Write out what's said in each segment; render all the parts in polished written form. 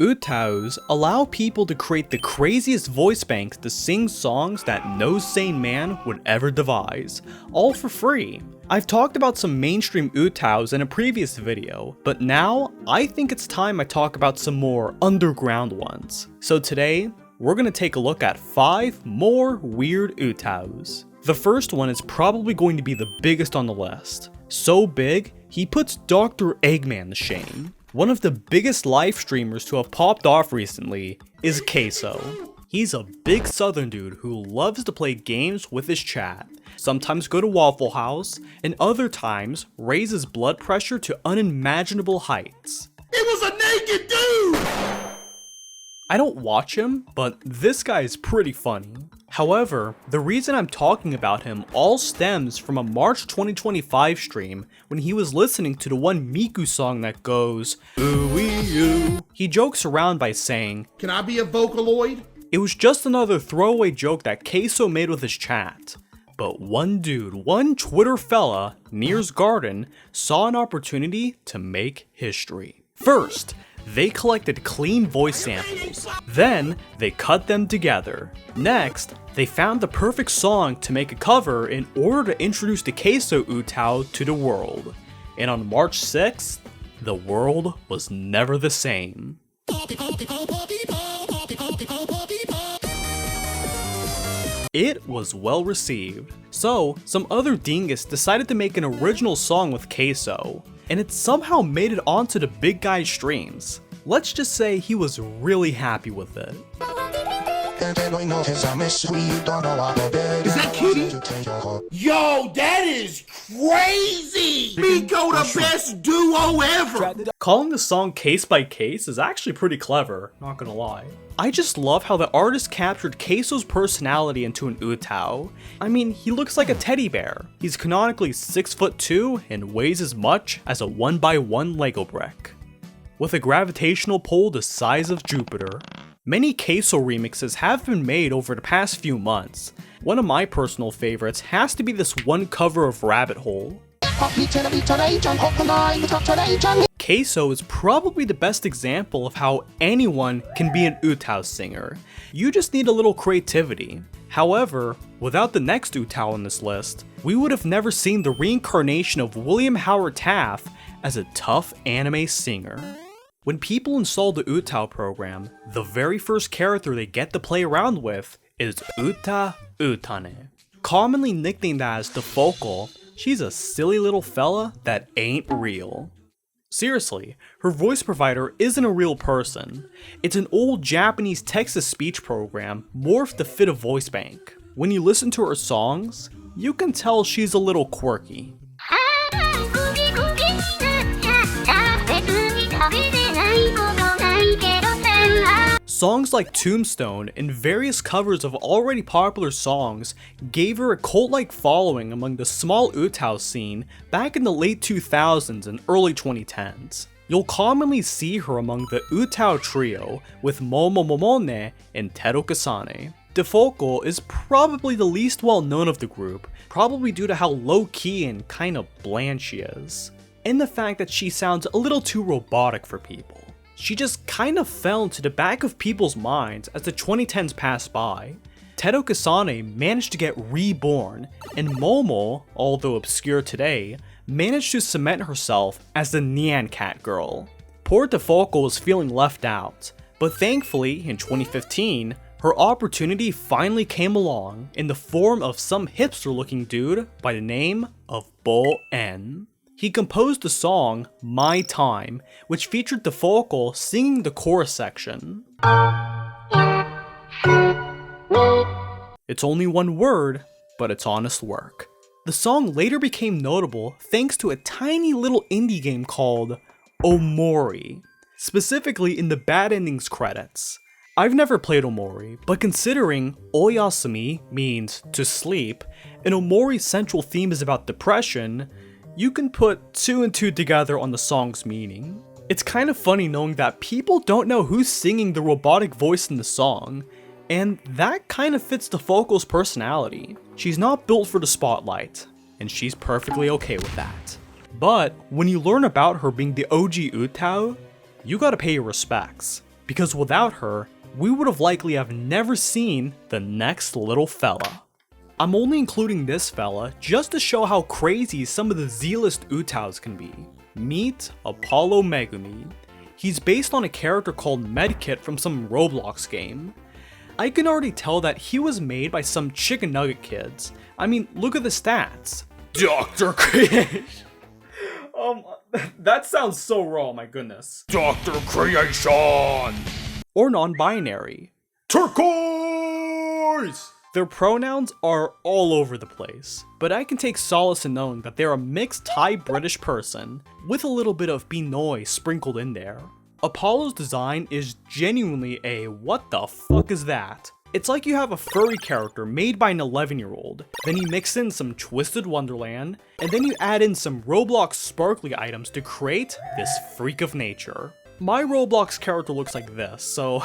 UTAUs allow people to create the craziest voice banks to sing songs that no sane man would ever devise, all for free. I've talked about some mainstream UTAUs in a previous video, but now I think it's time I talk about some more underground ones. So today, we're gonna take a look at 5 more weird UTAUs. The first one is probably going to be the biggest on the list. So big, he puts Dr. Eggman to shame. One of the biggest live streamers to have popped off recently is Queso. He's a big southern dude who loves to play games with his chat, sometimes go to Waffle House, and other times raise his blood pressure to unimaginable heights. It was a naked dude! I don't watch him, but this guy is pretty funny. However, the reason I'm talking about him all stems from a March 2025 stream when he was listening to the one Miku song that goes, "Ooh-wee oo." He jokes around by saying, "Can I be a Vocaloid?" It was just another throwaway joke that Queso made with his chat. But one dude, one Twitter fella, Near's Garden, saw an opportunity to make history. First, they collected clean voice samples. Then, they cut them together. Next, they found the perfect song to make a cover in order to introduce the Queso UTAU to the world. And on March 6th, the world was never the same. It was well received. So, some other dingus decided to make an original song with Queso, and it somehow made it onto the big guy's streams. Let's just say he was really happy with it. Is that Kitty? Yo, that is crazy! Miko the best duo ever! Calling the song Case by Case is actually pretty clever, not gonna lie. I just love how the artist captured Queso's personality into an UTAU. I mean, he looks like a teddy bear. He's canonically 6'2" and weighs as much as a 1x1 Lego brick, with a gravitational pull the size of Jupiter. Many Queso remixes have been made over the past few months. One of my personal favorites has to be this one cover of Rabbit Hole. Queso is probably the best example of how anyone can be an UTAU singer. You just need a little creativity. However, without the next UTAU on this list, we would have never seen the reincarnation of William Howard Taft as a tough anime singer. When people install the UTAU program, the very first character they get to play around with is Uta Utane. Commonly nicknamed as the Focal, she's a silly little fella that ain't real. Seriously, her voice provider isn't a real person. It's an old Japanese text-to-speech program morphed to fit a voice bank. When you listen to her songs, you can tell she's a little quirky. Songs like Tombstone and various covers of already popular songs gave her a cult-like following among the small UTAU scene back in the late 2000s and early 2010s. You'll commonly see her among the UTAU trio with Momo Momone and Teru Kasane. Defocal is probably the least well known of the group, probably due to how low-key and kinda bland she is, and the fact that she sounds a little too robotic for people. She just kind of fell into the back of people's minds as the 2010s passed by. Teru Kasane managed to get reborn, and Momo, although obscure today, managed to cement herself as the Nyan Cat girl. Poor Defocal was feeling left out, but thankfully in 2015, her opportunity finally came along in the form of some hipster looking dude by the name of Bo En. He composed the song My Time, which featured Defocal singing the chorus section. It's only one word, but it's honest work. The song later became notable thanks to a tiny little indie game called Omori, specifically in the Bad Endings credits. I've never played Omori, but considering Oyasumi means to sleep, and Omori's central theme is about depression, you can put 2 and 2 together on the song's meaning. It's kind of funny knowing that people don't know who's singing the robotic voice in the song, and that kind of fits Defocal's personality. She's not built for the spotlight, and she's perfectly okay with that. But when you learn about her being the OG UTAU, you gotta pay your respects. because without her, we would have likely have never seen the next little fella. I'm only including this fella just to show how crazy some of the Z-list UTAUs can be. Meet Apollo Megumi. He's based on a character called Medkit from some Roblox game. I can already tell that he was made by some chicken nugget kids. I mean, look at the stats. Dr. Creation. That sounds so raw, my goodness. Dr. Creation. Or non-binary. Turquoise. Their pronouns are all over the place, but I can take solace in knowing that they're a mixed Thai-British person with a little bit of Pinoy sprinkled in there. Apollo's design is genuinely a what the fuck is that? It's like you have a furry character made by an 11-year-old, then you mix in some Twisted Wonderland, and then you add in some Roblox sparkly items to create this freak of nature. My Roblox character looks like this, so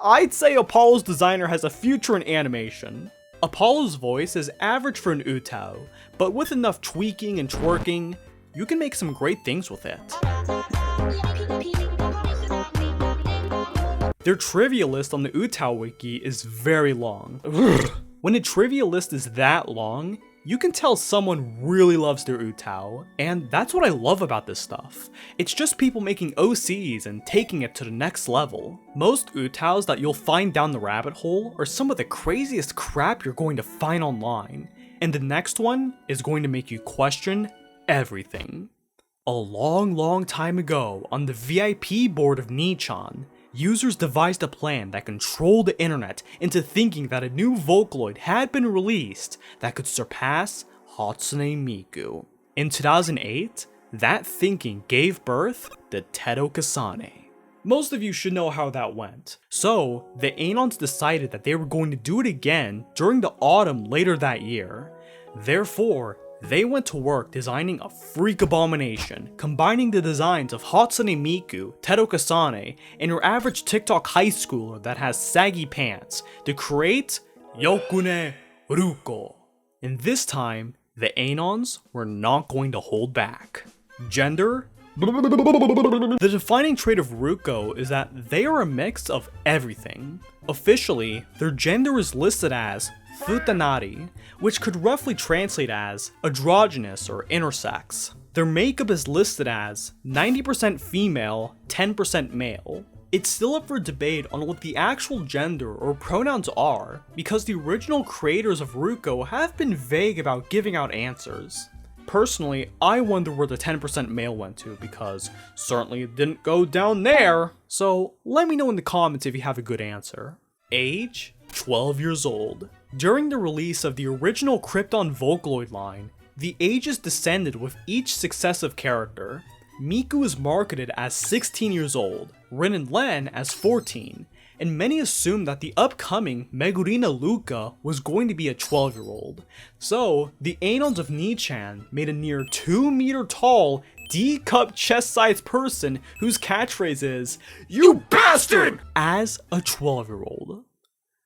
I'd say Apollo's designer has a future in animation. Apollo's voice is average for an UTAU, but with enough tweaking and twerking, you can make some great things with it. Their trivia list on the UTAU wiki is very long. When a trivia list is that long, you can tell someone really loves their UTAU, and that's what I love about this stuff. It's just people making OCs and taking it to the next level. Most UTAUs that you'll find down the rabbit hole are some of the craziest crap you're going to find online, and the next one is going to make you question everything. A long time ago, on the VIP board of Nichan, users devised a plan that controlled the internet into thinking that a new Vocaloid had been released that could surpass Hatsune Miku. In 2008, that thinking gave birth to Teto Kasane. Most of you should know how that went. So, the Anons decided that they were going to do it again during the autumn later that year. Therefore, they went to work designing a freak abomination, combining the designs of Hatsune Miku, Teto Kasane, and your average TikTok high schooler that has saggy pants to create Yokune Ruko. And this time, the Anons were not going to hold back. Gender? The defining trait of Ruko is that they are a mix of everything. Officially, their gender is listed as Futanari, which could roughly translate as androgynous or intersex. Their makeup is listed as 90% female, 10% male. It's still up for debate on what the actual gender or pronouns are, because the original creators of Ruko have been vague about giving out answers. Personally, I wonder where the 10% male went to, because certainly it didn't go down there. So let me know in the comments if you have a good answer. Age? 12 years old. During the release of the original Krypton Vocaloid line, the ages descended with each successive character. Miku is marketed as 16 years old, Rin and Len as 14, and many assumed that the upcoming Megurina Luca was going to be a 12-year-old. So, the Anons of Nichan made a near 2-meter tall, D-cup chest-sized person whose catchphrase is, "You bastard!" as a 12-year-old.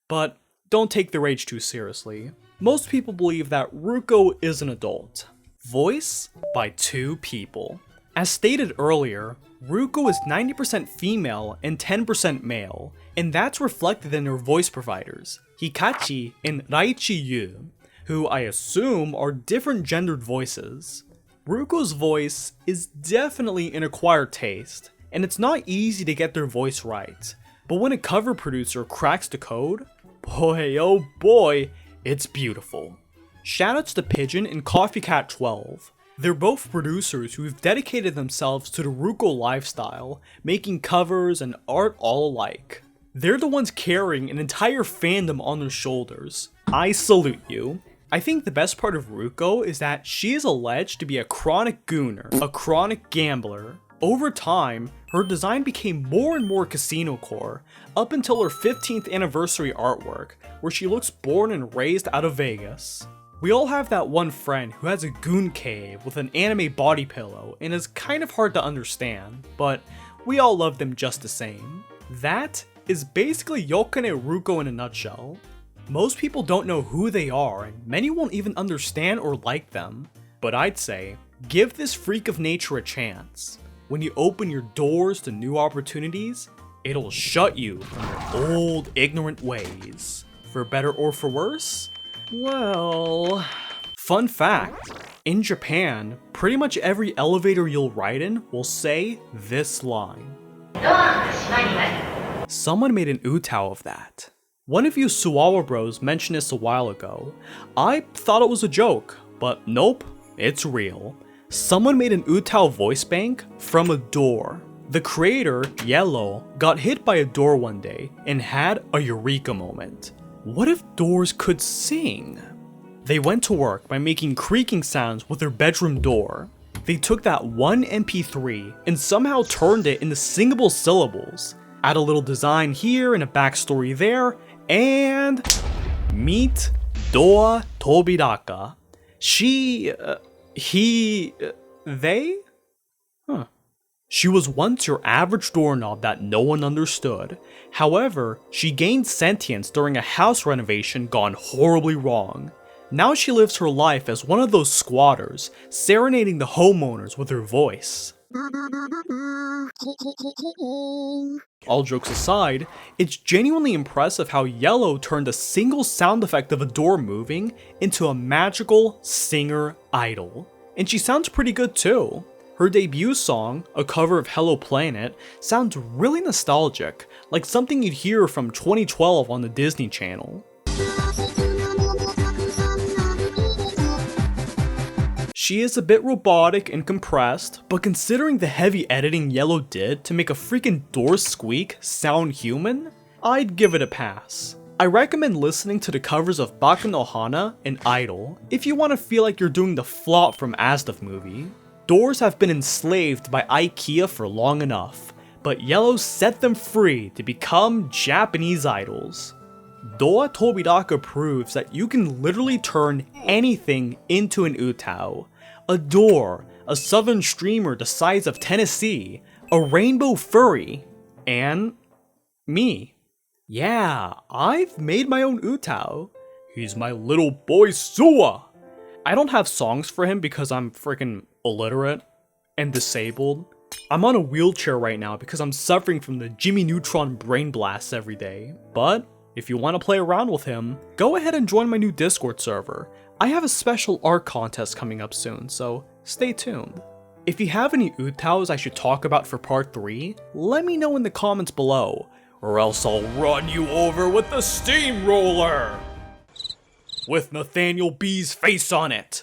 But don't take their age too seriously. Most people believe that Ruko is an adult. Voice by 2 people. As stated earlier, Ruko is 90% female and 10% male, and that's reflected in her voice providers, Hikachi and Raichi Yu, who I assume are different gendered voices. Ruko's voice is definitely an acquired taste, and it's not easy to get their voice right, but when a cover producer cracks the code, boy oh boy, it's beautiful. Shoutouts to Pigeon and CoffeeCat12. They're both producers who've dedicated themselves to the Ruko lifestyle, making covers and art all alike. They're the ones carrying an entire fandom on their shoulders. I salute you. I think the best part of Ruko is that she is alleged to be a chronic gooner, a chronic gambler. Over time, her design became more and more casino core, up until her 15th anniversary artwork, where she looks born and raised out of Vegas. We all have that one friend who has a goon cave with an anime body pillow and is kind of hard to understand, but we all love them just the same. That is basically Yokane Ruko in a nutshell. Most people don't know who they are, and many won't even understand or like them, but I'd say, give this freak of nature a chance. When you open your doors to new opportunities, It'll shut you from your old ignorant ways. For better or for worse? Well... Fun fact, in Japan, pretty much every elevator you'll ride in will say this line. Someone made an UTAU of that. One of you Suwawako bros mentioned this a while ago. I thought it was a joke, but nope, it's real. Someone made an UTAU voice bank from a door. The creator, Yellow, got hit by a door one day and had a eureka moment. What if doors could sing? They went to work by making creaking sounds with their bedroom door. They took that one MP3 and somehow turned it into singable syllables. Add a little design here and a backstory there, and meet Doa Tobiraka. They? Huh. She was once your average doorknob that no one understood. However, she gained sentience during a house renovation gone horribly wrong. Now she lives her life as one of those squatters, serenading the homeowners with her voice. All jokes aside, it's genuinely impressive how Yellow turned a single sound effect of a door moving into a magical singer idol. And she sounds pretty good too. Her debut song, a cover of Hello Planet, sounds really nostalgic, like something you'd hear from 2012 on the Disney Channel. She is a bit robotic and compressed, but considering the heavy editing Yellow did to make a freaking door squeak sound human, I'd give it a pass. I recommend listening to the covers of Baku no Hana and Idol if you want to feel like you're doing the flop from Asdaf movie. Doors have been enslaved by IKEA for long enough, but Yellow set them free to become Japanese idols. Doa Tobiraka proves that you can literally turn anything into an UTAU. A door, a southern streamer the size of Tennessee, a rainbow furry, and me. Yeah, I've made my own UTAU. He's my little boy Suwa. I don't have songs for him because I'm freaking illiterate and disabled. I'm on a wheelchair right now because I'm suffering from the Jimmy Neutron brain blasts every day. But if you want to play around with him, go ahead and join my new Discord server. I have a special art contest coming up soon, so stay tuned. If you have any UTAUs I should talk about for part 3, let me know in the comments below, or else I'll run you over with the steamroller! With Nathaniel B's face on it!